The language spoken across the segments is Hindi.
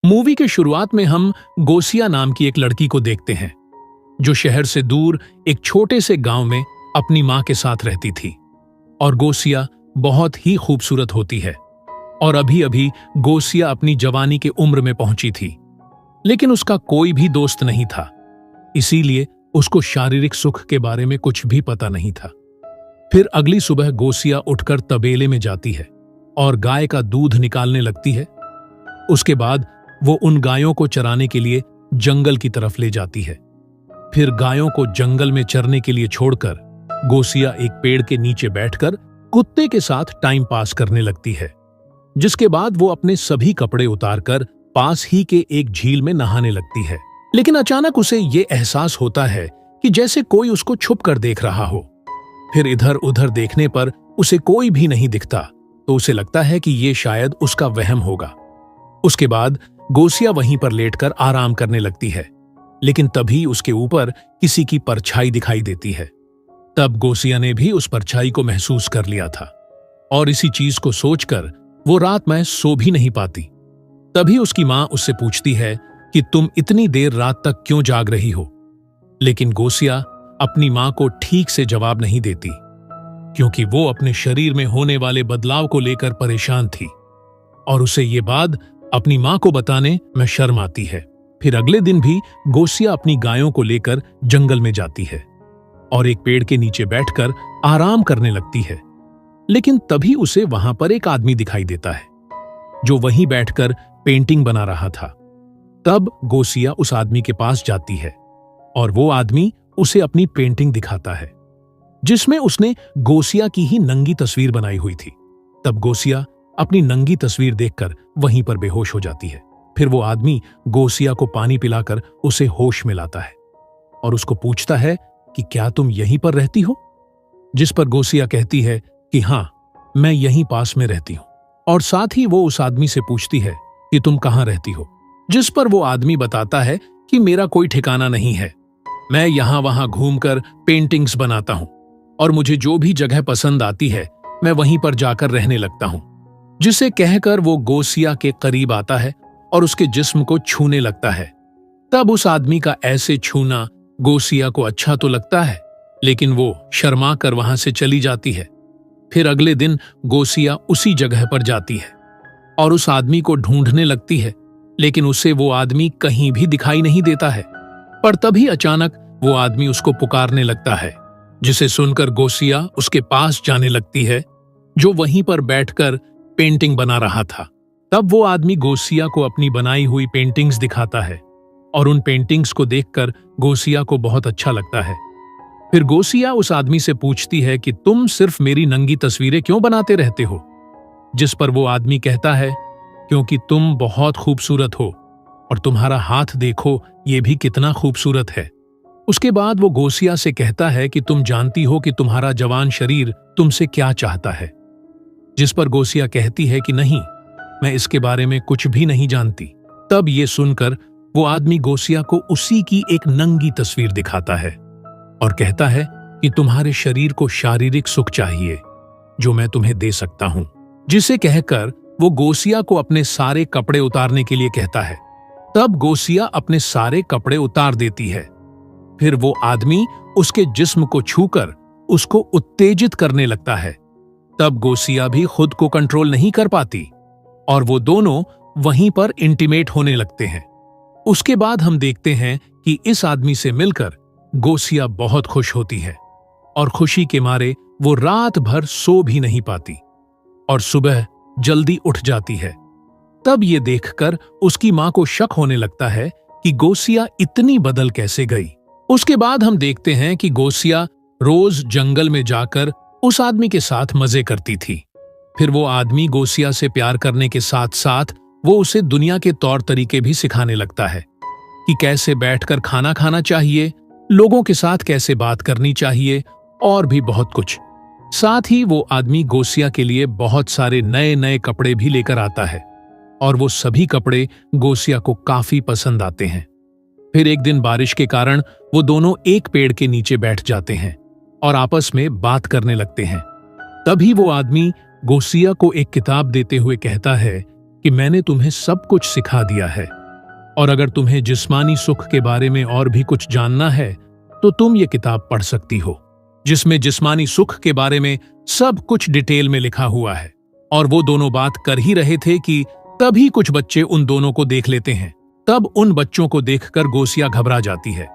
मूवी के शुरुआत में हम गोसिया नाम की एक लड़की को देखते हैं जो शहर से दूर एक छोटे से गांव में अपनी मां के साथ रहती थी। और गोसिया बहुत ही खूबसूरत होती है और अभी अभी गोसिया अपनी जवानी के उम्र में पहुंची थी, लेकिन उसका कोई भी दोस्त नहीं था, इसीलिए उसको शारीरिक सुख के बारे में कुछ भी पता नहीं था। फिर अगली सुबह गोसिया उठकर तबेले में जाती है और गाय का दूध निकालने लगती है। उसके बाद वो उन गायों को चराने के लिए जंगल की तरफ ले जाती है। फिर गायों को जंगल में चरने के लिए छोड़कर गोसिया एक पेड़ के नीचे बैठकर कुत्ते के साथ टाइम पास करने लगती है, जिसके बाद वो अपने सभी कपड़े उतारकर पास ही के एक झील में नहाने लगती है। लेकिन अचानक उसे ये एहसास होता है कि जैसे कोई उसको छुप कर देख रहा हो। फिर इधर उधर देखने पर उसे कोई भी नहीं दिखता, तो उसे लगता है कि ये शायद उसका वहम होगा। उसके बाद गोसिया वहीं पर लेटकर आराम करने लगती है, लेकिन तभी उसके ऊपर किसी की परछाई दिखाई देती है। तब गोसिया ने भी उस परछाई को महसूस कर लिया था और इसी चीज को सोचकर वो रात में सो भी नहीं पाती। तभी उसकी मां उससे पूछती है कि तुम इतनी देर रात तक क्यों जाग रही हो। लेकिन गोसिया अपनी मां को ठीक से जवाब नहीं देती, क्योंकि वो अपने शरीर में होने वाले बदलाव को लेकर परेशान थी और उसे ये बात अपनी मां को बताने में शर्म आती है। फिर अगले दिन भी गोसिया अपनी गायों को लेकर जंगल में जाती है और एक पेड़ के नीचे बैठकर आराम करने लगती है। लेकिन तभी उसे वहां पर एक आदमी दिखाई देता है जो वहीं बैठकर पेंटिंग बना रहा था। तब गोसिया उस आदमी के पास जाती है और वो आदमी उसे अपनी पेंटिंग दिखाता है, जिसमें उसने गोसिया की ही नंगी तस्वीर बनाई हुई थी। तब गोसिया अपनी नंगी तस्वीर देखकर वहीं पर बेहोश हो जाती है। फिर वो आदमी गोसिया को पानी पिलाकर उसे होश में लाता है और उसको पूछता है कि क्या तुम यहीं पर रहती हो? जिस पर गोसिया कहती है कि हां, मैं यहीं पास में रहती हूं। और साथ ही वो उस आदमी से पूछती है कि तुम कहां रहती हो? जिस पर वो आदमी बताता है कि मेरा कोई ठिकाना नहीं है, मैं यहां वहां घूमकर पेंटिंग्स बनाता हूं और मुझे जो भी जगह पसंद आती है मैं वहीं पर जाकर रहने लगता हूं। जिसे कहकर वो गोसिया के करीब आता है और उसके जिस्म को छूने लगता है। तब उस आदमी का ऐसे छूना गोसिया को अच्छा तो लगता है, लेकिन वो शर्मा कर वहां से चली जाती है। फिर अगले दिन गोसिया उसी जगह पर जाती है और उस आदमी को ढूंढने लगती है, लेकिन उसे वो आदमी कहीं भी दिखाई नहीं देता है। पर तभी अचानक वो आदमी उसको पुकारने लगता है, जिसे सुनकर गोसिया उसके पास जाने लगती है, जो वहीं पर बैठकर पेंटिंग बना रहा था। तब वो आदमी गोसिया को अपनी बनाई हुई पेंटिंग्स दिखाता है और उन पेंटिंग्स को देखकर गोसिया को बहुत अच्छा लगता है। फिर गोसिया उस आदमी से पूछती है कि तुम सिर्फ मेरी नंगी तस्वीरें क्यों बनाते रहते हो? जिस पर वो आदमी कहता है, क्योंकि तुम बहुत खूबसूरत हो और तुम्हारा हाथ देखो, ये भी कितना खूबसूरत है। उसके बाद वो गोसिया से कहता है कि तुम जानती हो कि तुम्हारा जवान शरीर तुमसे क्या चाहता है? जिस पर गोसिया कहती है कि नहीं, मैं इसके बारे में कुछ भी नहीं जानती। तब ये सुनकर वो आदमी गोसिया को उसी की एक नंगी तस्वीर दिखाता है और कहता है कि तुम्हारे शरीर को शारीरिक सुख चाहिए, जो मैं तुम्हें दे सकता हूं। जिसे कहकर वो गोसिया को अपने सारे कपड़े उतारने के लिए कहता है। तब गोसिया अपने सारे कपड़े उतार देती है। फिर वो आदमी उसके जिस्म को छूकर उसको उत्तेजित करने लगता है। तब गोसिया भी खुद को कंट्रोल नहीं कर पाती और वो दोनों वहीं पर इंटीमेट होने लगते हैं। उसके बाद हम देखते हैं कि इस आदमी से मिलकर गोसिया बहुत खुश होती है और खुशी के मारे वो रात भर सो भी नहीं पाती और सुबह जल्दी उठ जाती है। तब ये देखकर उसकी मां को शक होने लगता है कि गोसिया इतनी बदल कैसे गई। उसके बाद हम देखते हैं कि गोसिया रोज जंगल में जाकर उस आदमी के साथ मजे करती थी। फिर वो आदमी गोसिया से प्यार करने के साथ साथ वो उसे दुनिया के तौर तरीके भी सिखाने लगता है कि कैसे बैठकर खाना खाना चाहिए, लोगों के साथ कैसे बात करनी चाहिए और भी बहुत कुछ। साथ ही वो आदमी गोसिया के लिए बहुत सारे नए नए कपड़े भी लेकर आता है और वो सभी कपड़े गोसिया को काफी पसंद आते हैं। फिर एक दिन बारिश के कारण वो दोनों एक पेड़ के नीचे बैठ जाते हैं और आपस में बात करने लगते हैं। तभी वो आदमी गोसिया को एक किताब देते हुए कहता है कि मैंने तुम्हें सब कुछ सिखा दिया है, और अगर तुम्हें जिस्मानी सुख के बारे में और भी कुछ जानना है तो तुम ये किताब पढ़ सकती हो, जिसमें जिस्मानी सुख के बारे में सब कुछ डिटेल में लिखा हुआ है। और वो दोनों बात कर ही रहे थे कि तभी कुछ बच्चे उन दोनों को देख लेते हैं। तब उन बच्चों को देखकर गोसिया घबरा जाती है,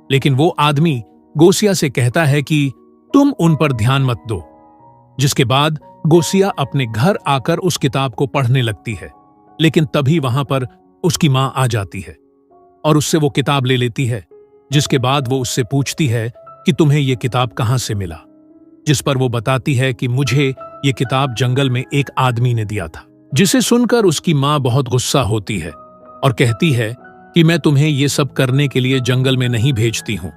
लेकिन वो आदमी गोसिया से कहता है कि तुम उन पर ध्यान मत दो। जिसके बाद गोसिया अपने घर आकर उस किताब को पढ़ने लगती है, लेकिन तभी वहां पर उसकी मां आ जाती है और उससे वो किताब ले लेती है। जिसके बाद वो उससे पूछती है कि तुम्हें ये किताब कहां से मिला, जिस पर वो बताती है कि मुझे ये किताब जंगल में एक आदमी ने दिया था। जिसे सुनकर उसकी मां बहुत गुस्सा होती है और कहती है कि मैं तुम्हें ये सब करने के लिए जंगल में नहीं भेजती हूं।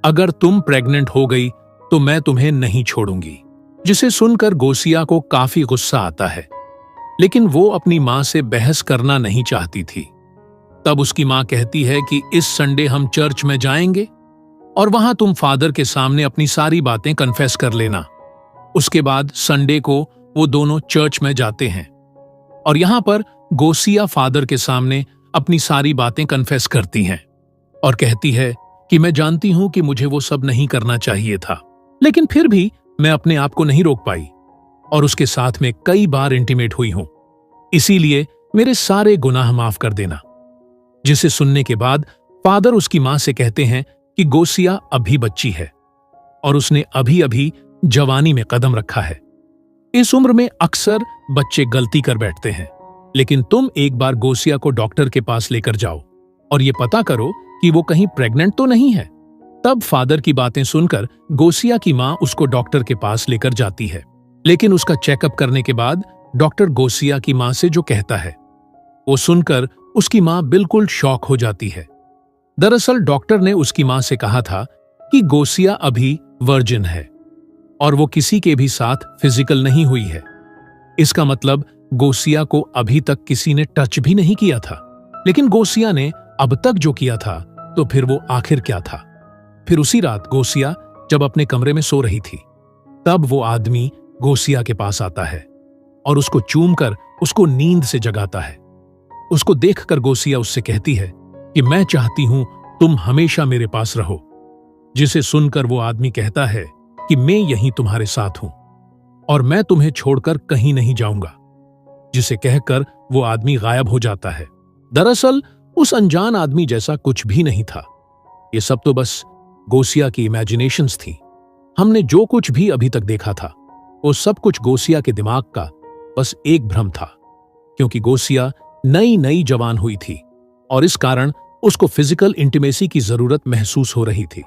अगर तुम प्रेग्नेंट हो गई तो मैं तुम्हें नहीं छोड़ूंगी। जिसे सुनकर गोसिया को काफी गुस्सा आता है, लेकिन वो अपनी मां से बहस करना नहीं चाहती थी। तब उसकी मां कहती है कि इस संडे हम चर्च में जाएंगे और वहां तुम फादर के सामने अपनी सारी बातें कन्फेस कर लेना। उसके बाद संडे को वो दोनों चर्च में जाते हैं और यहां पर गोसिया फादर के सामने अपनी सारी बातें कन्फेस करती हैं और कहती है कि मैं जानती हूं कि मुझे वो सब नहीं करना चाहिए था, लेकिन फिर भी मैं अपने आप को नहीं रोक पाई और उसके साथ में कई बार इंटीमेट हुई हूं, इसीलिए मेरे सारे गुनाह माफ कर देना। जिसे सुनने के बाद फादर उसकी मां से कहते हैं कि गोसिया अभी बच्ची है और उसने अभी अभी जवानी में कदम रखा है। इस उम्र में अक्सर बच्चे गलती कर बैठते हैं, लेकिन तुम एक बार गोसिया को डॉक्टर के पास लेकर जाओ और ये पता करो कि वो कहीं प्रेग्नेंट तो नहीं है। तब फादर की बातें सुनकर गोसिया की मां उसको डॉक्टर के पास लेकर जाती है, लेकिन उसका चेकअप करने के बाद डॉक्टर गोसिया की मां से जो कहता है वो सुनकर उसकी मां बिल्कुल शॉक हो जाती है। दरअसल डॉक्टर ने उसकी मां से कहा था कि गोसिया अभी वर्जिन है और वो किसी के भी साथ फिजिकल नहीं हुई है। इसका मतलब गोसिया को अभी तक किसी ने टच भी नहीं किया था। लेकिन गोसिया ने अब तक जो किया था तो फिर वो आखिर क्या था। फिर उसी रात गोसिया जब अपने कमरे में सो रही थी, तब वो आदमी गोसिया के पास आता है और उसको चूमकर उसको नींद से जगाता है। उसको देखकर गोसिया उससे कहती है कि मैं चाहती हूं तुम हमेशा मेरे पास रहो। जिसे सुनकर वो आदमी कहता है कि मैं यहीं तुम्हारे साथ हूं और मैं तुम्हें छोड़कर कहीं नहीं जाऊंगा। जिसे कहकर वो आदमी गायब हो जाता है। दरअसल उस अनजान आदमी जैसा कुछ भी नहीं था। ये सब तो बस गोसिया की इमेजिनेशंस थी। हमने जो कुछ भी अभी तक देखा था वो सब कुछ गोसिया के दिमाग का बस एक भ्रम था, क्योंकि गोसिया नई नई जवान हुई थी और इस कारण उसको फिजिकल इंटीमेसी की जरूरत महसूस हो रही थी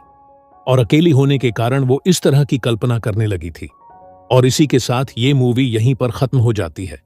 और अकेली होने के कारण वो इस तरह की कल्पना करने लगी थी। और इसी के साथ ये मूवी यहीं पर खत्म हो जाती है।